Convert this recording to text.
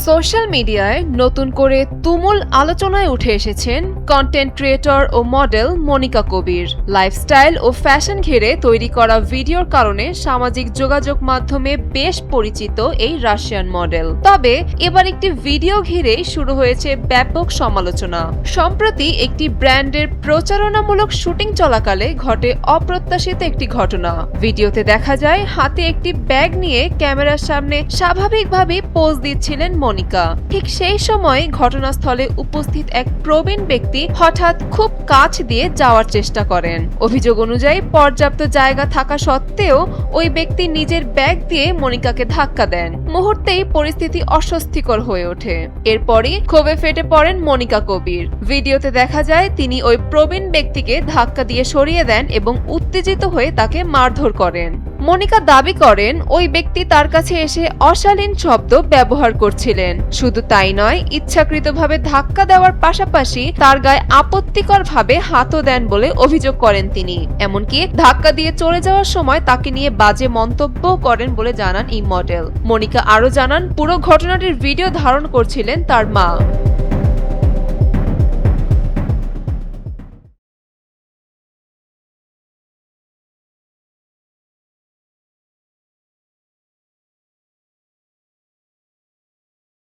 Social মিডিয়ায় নতুন করে তুমুল আলোচনায় উঠে এসেছেন কন্টেন্ট ক্রিয়েটর ও মডেল মনিকা কবির। লাইফস্টাইল ও ফ্যাশন ঘিরে তৈরি করা ভিডিওর কারণে সামাজিক যোগাযোগ মাধ্যমে বেশ পরিচিত এই রাশিয়ান মডেল। তবে এবার একটি ভিডিও ঘিরে শুরু হয়েছে ব্যাপক সমালোচনা। সম্প্রতি একটি ব্র্যান্ডের প্রচারণামূলক শুটিং চলাকালে ঘটে অপ্রত্যাশিত একটি ঘটনা। ভিডিওতে দেখা যায় হাতে একটি ব্যাগ নিয়ে ক্যামেরার সামনে স্বাভাবিকভাবেই পোজ দিচ্ছিলেন মনিকা। ঠিক সেই সময় ঘটনাস্থলে উপস্থিত এক প্রবীণ ব্যক্তি হঠাৎ খুব কাছ দিয়ে যাওয়ার চেষ্টা করেন। অভিযোগ অনুযায়ী পর্যাপ্ত জায়গা থাকা সত্ত্বেও ওই ব্যক্তি নিজের ব্যাগ দিয়ে মনিকাকে ধাক্কা দেন। মুহূর্তেই পরিস্থিতি অস্বস্তিকর হয়ে ওঠে। এরপরই ক্ষোভে ফেটে পড়েন মনিকা কবির। ভিডিওতে দেখা যায় তিনি ওই প্রবীণ ব্যক্তিকে ধাক্কা দিয়ে সরিয়ে দেন এবং উত্তেজিত হয়ে তাকে মারধর করেন। মনিকা দাবি করেন ওই ব্যক্তি তার কাছে এসে অশালীন শব্দ ব্যবহার করছিলেন। শুধু তাই নয়, ইচ্ছাকৃতভাবে ধাক্কা দেওয়ার পাশাপাশি তার গায়ে আপত্তিকরভাবে হাতও দেন বলে অভিযোগ করেন তিনি। এমনকি ধাক্কা দিয়ে চলে যাওয়ার সময় তাকে নিয়ে বাজে মন্তব্য করেন বলে জানান এই মডেল। মনিকা আরও জানান পুরো ঘটনাটির ভিডিও ধারণ করছিলেন তার মা।